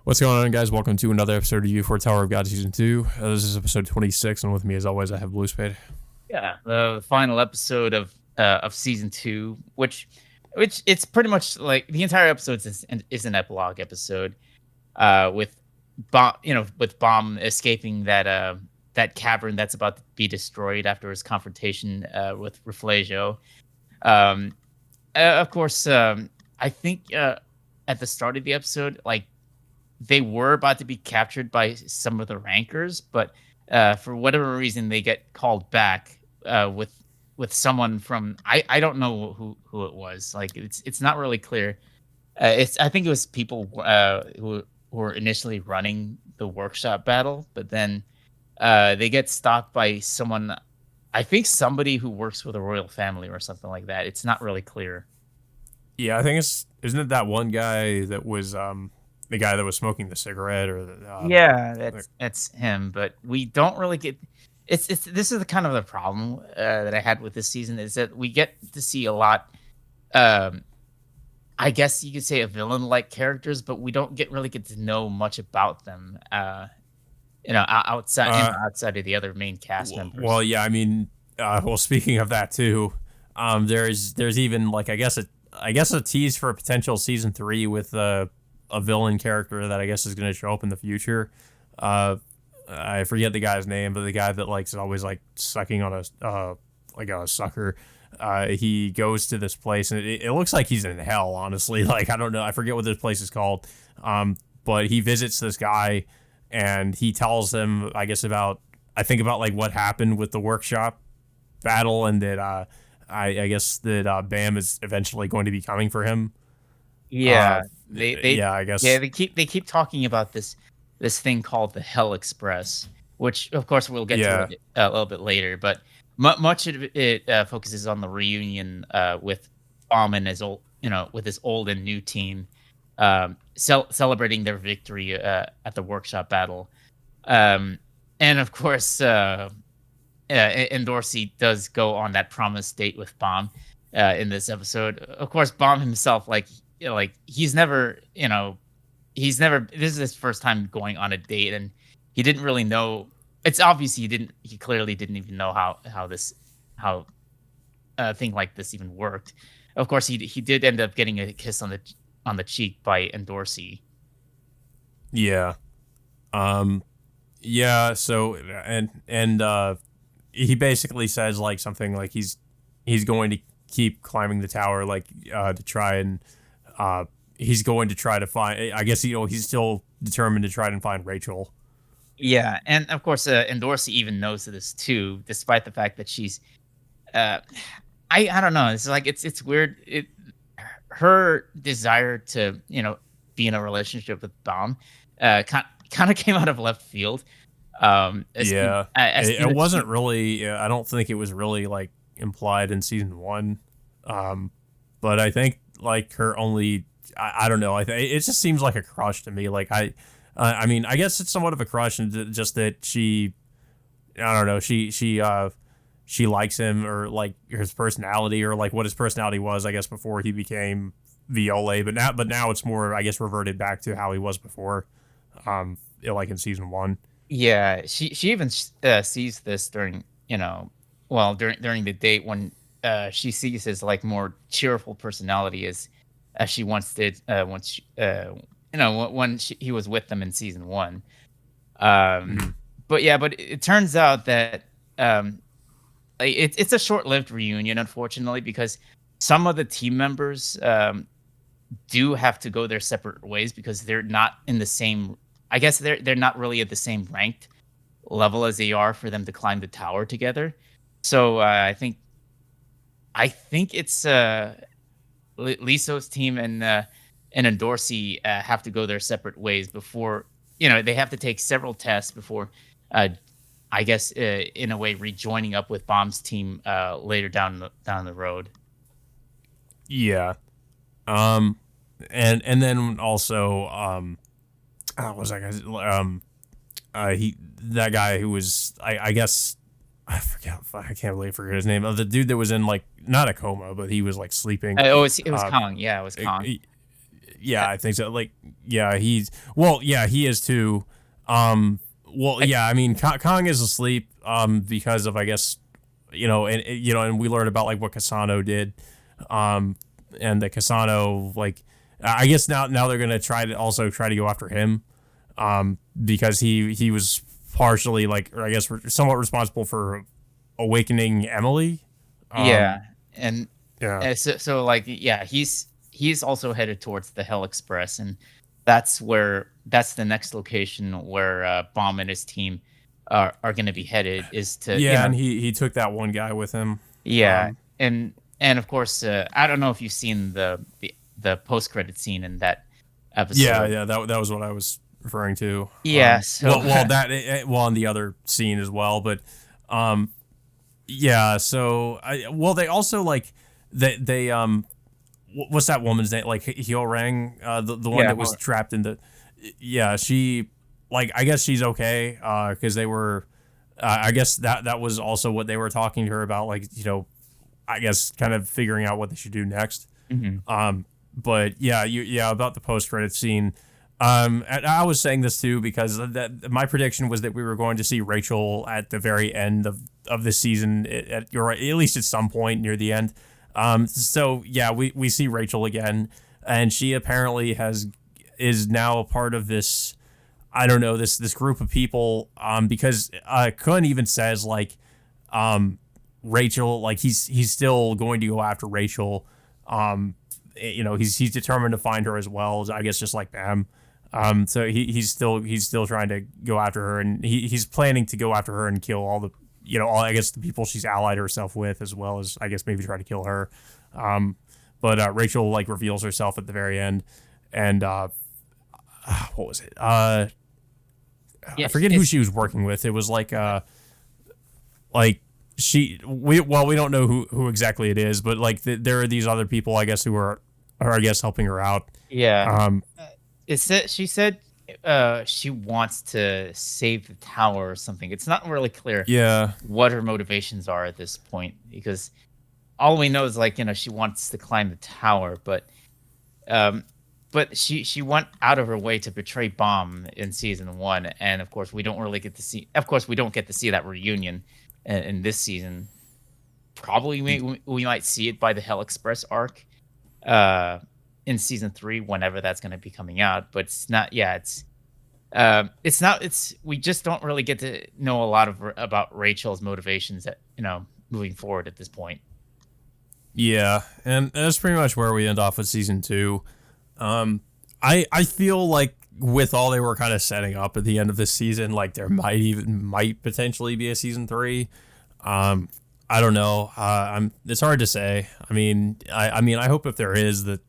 What's going on, guys? Welcome to another episode of You for Tower of God Season 2. This is episode 26, and with me, as always, I have Blue Spade. Yeah, the final episode of season two, which it's pretty much like the entire episode is an epilogue episode, with Bomb escaping that cavern that's about to be destroyed after his confrontation with Refugio. Um, of course, I think at the start of the episode, like they were about to be captured by some of the rankers, but for whatever reason, they get called back with someone from I don't know who it was. Like it's not really clear. It's I think it was people who were initially running the workshop battle, but then they get stopped by someone. I think somebody who works with the royal family or something like that. It's not really clear. Yeah, I think isn't it that one guy that was the guy that was smoking the cigarette or Yeah, like, that's him, but we don't really get it's this is the kind of the problem that I had with this season is that we get to see a lot um I guess you could say a villain like characters, but we don't really get to know much about them uh outside of the other main cast members. well, yeah, I mean, well, speaking of that too, there's even like I guess a tease for a potential season 3 with a villain character that I guess is going to show up in the future. Uh, I forget the guy's name, but the guy that likes always like sucking on a like a sucker. He goes to this place and it looks like he's in hell. Honestly, like I don't know, I forget what this place is called. But he visits this guy and he tells him, I guess about like what happened with the workshop battle and that I guess that Bam is eventually going to be coming for him. Uh, Yeah, they yeah, I yeah, guess. they keep talking about this thing called the Hell Express, which of course we'll get to Yeah, it a little bit later. But much of it focuses on the reunion with Almond as old, with his old and new team, celebrating their victory at the workshop battle. Um, and of course, Endorsi does go on that promised date with Bomb in this episode. Of course, Bomb himself, like he's never. This is his first time going on a date, and he didn't really know. It's obvious he didn't. He clearly didn't even know how a thing like this even worked. Of course, he did end up getting a kiss on the cheek by Endorsi. yeah, um, yeah. So and he basically says like something like he's going to keep climbing the tower, like to try and uh he's going to try to find. I guess he's still determined to try and find Rachel. Yeah, and of course, Endorsi even knows this too, despite the fact that she's uh, I don't know. It's like it's weird. Her desire to be in a relationship with Dom, kind of came out of left field. Yeah, As soon it as she wasn't really. I don't think it was really like implied in season 1. Um, but I think like her only. I don't know. It just seems like a crush to me. Like I mean, I guess it's somewhat of a crush, and just that she. I don't know. She likes him or like his personality or like what his personality was. I guess before he became Viola, but now it's more. I guess reverted back to how he was before. Like in season 1. Yeah, she even sees this during during the date when she sees his like more cheerful personality as she once did once he was with them in season one. Um, Mhm. but yeah, but it turns out that like, it's a short-lived reunion, unfortunately, because some of the team members do have to go their separate ways because they're not in the same. I guess they're not really at the same ranked level as they are for them to climb the tower together. So I think it's Liso's team and Endorsi have to go their separate ways before they have to take several tests before uh, I guess in a way rejoining up with Bomb's team later down the road. Yeah. Um, and then also what was that guy? He that guy who was I guess I forget. I can't really forget his name. The dude that was in like not a coma, but he was like sleeping. It was Uh, Kong. Yeah, it was Kong. Yeah, I think so. Like, yeah, he is too. Yeah, I mean, Kong is asleep because of, I guess, and we learned about like what Kasano did, um, and the Kasano, like, I guess now they're gonna try to go after him, because he was partially, like, or I guess somewhat responsible for awakening Emily. Yeah, and Yeah. so like yeah, he's also headed towards the Hell Express, and that's the next location where Bomb and his team are going to be headed is to Yeah, and he took that one guy with him. yeah, and of course I don't know if you've seen the post credit scene in that Yeah, episode. yeah, that was what I was referring to. Yeah, so On the other scene as well, but um, yeah. So they also like they what's that woman's name? Like Hyo-rang, the one yeah, that was trapped in the, yeah, she, like, I guess she's okay, because they were, I guess that was also what they were talking to her about, like, I guess kind of figuring out what they should do next. mhm. But yeah, about the post credit scene. And I was saying this too because my prediction was that we were going to see Rachel at the very end of the season, or at least at some point near the end. So yeah, we see Rachel again, and she apparently is now a part of this. I don't know, this group of people. Because Kun even says, like, Rachel, like, he's still going to go after Rachel. He's determined to find her as well, I guess, just like Bam. So he's still trying to go after her, and he's planning to go after her and kill all the, I guess, the people she's allied herself with, as well as, I guess, maybe try to kill her. But Rachel, like, reveals herself at the very end, and what was it? I forget who she was working with. It was like we don't know who exactly it is, but like there are these other people, I guess, who are I guess helping her out. Yeah. Um, She said she wants to save the tower or something. It's not really clear yeah, what her motivations are at this point because all we know is like she wants to climb the tower, but she went out of her way to betray Bomb in season 1, and of course we don't really get to see. Of course, we don't get to see that reunion in this season. Probably we might see it by the Hell Express arc, in season 3, whenever that's going to be coming out. But it's not. Yeah, it's not. It's we just don't really get to know a lot about Rachel's motivations moving forward at this point. yeah, and that's pretty much where we end off with season 2. I feel like with all they were kind of setting up at the end of this season, like there might potentially be a season 3. I don't know. It's hard to say. I mean, I hope if there is that,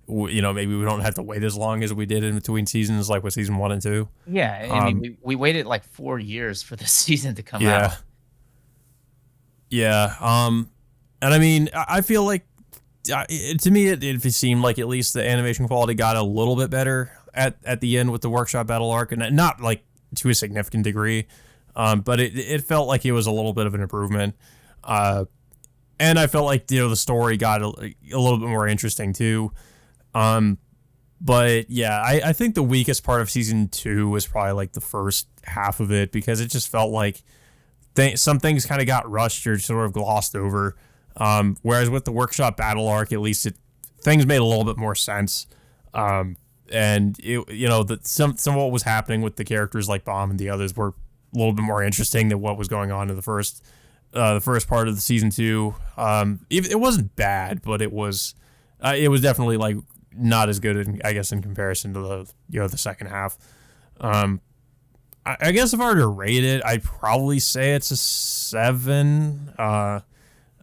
maybe we don't have to wait as long as we did in between seasons, like with season 1 and 2. Yeah, I mean, we waited like 4 years for this season to come out. Yeah. And I mean, I feel like, to me, it seemed like at least the animation quality got a little bit better at the end with the workshop battle arc, and not like to a significant degree, but it felt like it was a little bit of an improvement, and I felt like the story got a little bit more interesting too, but yeah, I think the weakest part of season 2 was probably like the first half of it, because it just felt like some things kind of got rushed or sort of glossed over. Whereas with the workshop battle arc, at least things made a little bit more sense. And some of what was happening with the characters like Bomb and the others were a little bit more interesting than what was going on in the first part of the season 2. It wasn't bad, but it was definitely like not as good, I guess, in comparison to the second half. I guess if I were to rate it, I'd probably say it's a 7.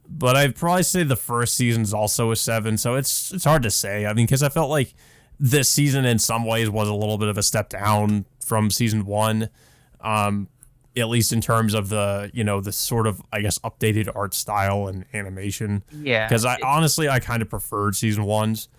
But I'd probably say the first season's also a 7, so it's hard to say. I mean, because I felt like this season in some ways was a little bit of a step down from season 1, at least in terms of the sort of, I guess, updated art style and animation. Yeah, because I kind of preferred season 1's.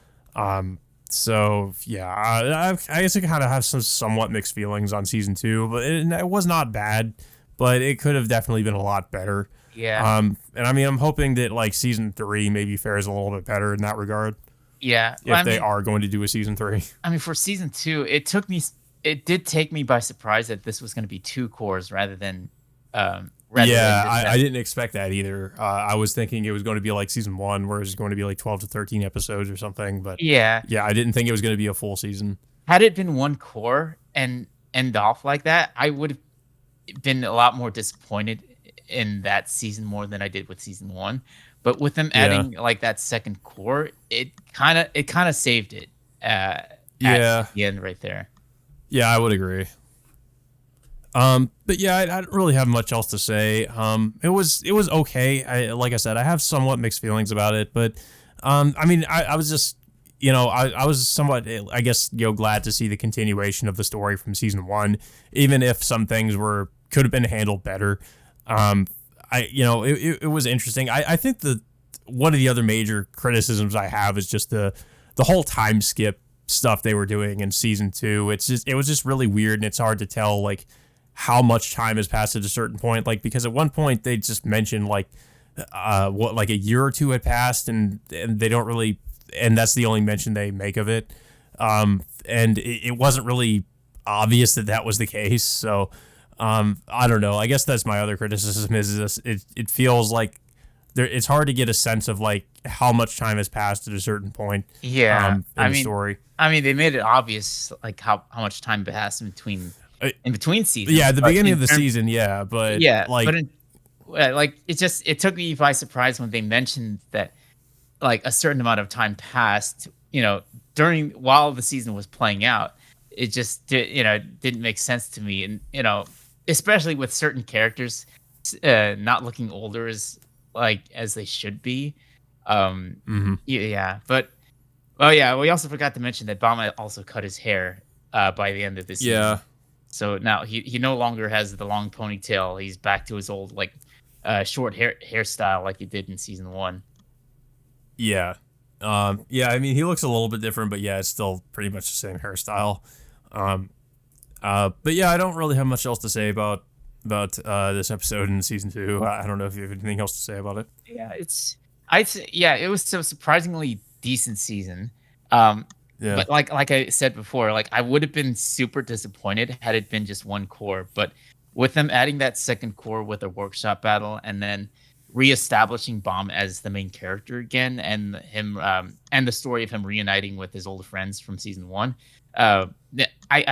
So yeah, I guess I kind of have some somewhat mixed feelings on season 2, but it was not bad, but it could have definitely been a lot better. yeah. And I mean, I'm hoping that like season 3 maybe fares a little bit better in that regard. Yeah. Well, if they are going to do a season 3. I mean, for season 2, it did take me by surprise that this was gonna be 2 cores rather than Yeah, just I that. didn't expect that either. I was thinking it was going to be like season 1, where it was going to be like 12 to 13 episodes or something. But Yeah. yeah, I didn't think it was going to be a full season. Had it been 1 core and end off like that, I would've been a lot more disappointed in that season more than I did with season 1. But with them Yeah, adding, like, that 2nd core, it kinda saved it, at yeah, the end right there. yeah. I would agree. But yeah, I don't really have much else to say. It was okay. Like I said, I have somewhat mixed feelings about it, but I mean, I was just, I was somewhat, I guess, glad to see the continuation of the story from season 1, even if some things could have been handled better. It was interesting. I think that one of the other major criticisms I have is just the whole time skip stuff they were doing in season 2. It was just really weird, and it's hard to tell like how much time has passed at a certain point. Like, because at one point they just mentioned like what, like a year or two had passed, and they don't really, and that's the only mention they make of it. And it wasn't really obvious that that was the case. So I don't know. I guess that's my other criticism is this. It feels like it's hard to get a sense of like how much time has passed at a certain point Yeah. in the story. They made it obvious, like, how much time passed Uh, in between seasons, yeah, at the but beginning in of the terms season, yeah, but yeah, like, but like, it took me by surprise when they mentioned that, like, a certain amount of time passed, during while the season was playing out. It just didn't make sense to me, and especially with certain characters not looking older as they should be. mhm. Yeah, but oh yeah, we also forgot to mention that Bama also cut his hair by the end of the season. Yeah, So now he no longer has the long ponytail. He's back to his old, like, short hairstyle like he did in season 1. yeah, yeah. I mean, he looks a little bit different, but yeah, it's still pretty much the same hairstyle. Um, but yeah, I don't really have much else to say about this episode in season 2. I don't know if you have anything else to say about it. Yeah, it was so surprisingly decent season. Um, Yeah, but like I said before, like, I would have been super disappointed had it been just 1 core. But with them adding that 2nd core with a workshop battle, and then reestablishing Bomb as the main character again, and him and the story of him reuniting with his old friends from season 1, I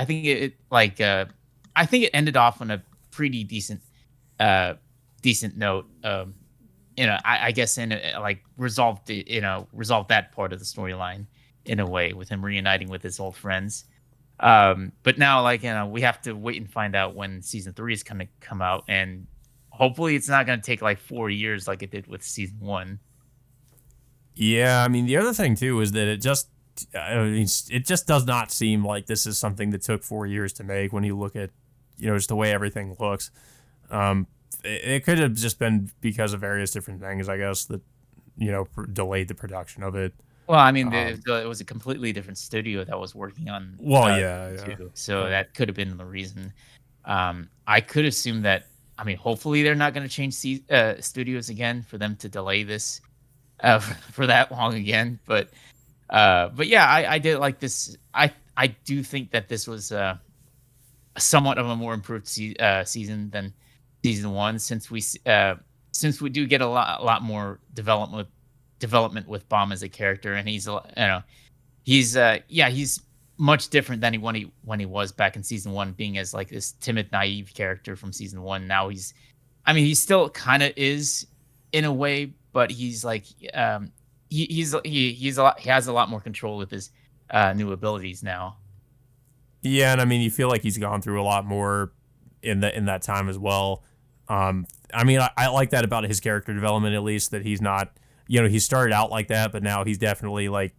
think I think it ended off on a pretty uh decent note. I guess like, resolved that part of the storyline in a way, with him reuniting with his old friends. But now, like, we have to wait and find out when season 3 is gonna come out, and hopefully it's not gonna take like 4 years like it did with season 1. yeah. I mean, the other thing too is that it just does not seem like this is something that took 4 years to make. When you look at, just the way everything looks. It could have just been because of various different things, I guess, that delayed the production of it. Well, I mean, Um, it was a completely different studio that was working on well, yeah, season yeah, 2, so yeah, that could have been the reason. I could assume that. I mean, hopefully they're not going to change studios again for them to delay this for that long again. But yeah, I did like this. I do think that this was somewhat of a more improved season than season 1, since we do get a lot more development with Bomb as a character, and he's much different than when he was back in season 1, being as like this timid, naive character from season 1. Now he still kind of is in a way, but he's like he has a lot more control with his new abilities now. yeah. And I mean, you feel like he's gone through a lot more in that time as well. I mean, I like that about his character development, at least, that he's not, he started out like that, but now he's definitely like,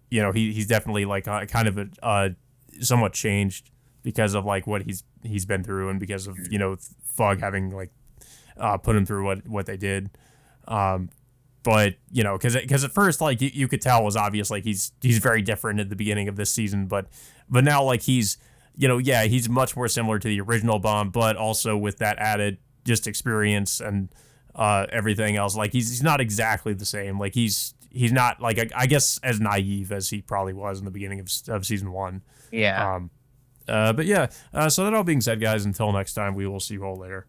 he's definitely like kind of somewhat changed because of like what he's been through, and because of Fug having like put him through what they did. But because at first, like, you could tell, it was obvious, like he's very different at the beginning of this season, but now, like, he's yeah, he's much more similar to the original Bomb, but also with that added just experience and everything else. Like, he's not exactly the same. Like, he's not like I guess as naive as he probably was in the beginning of season 1. Yeah. But yeah, so that all being said, guys, until next time, we will see you all later.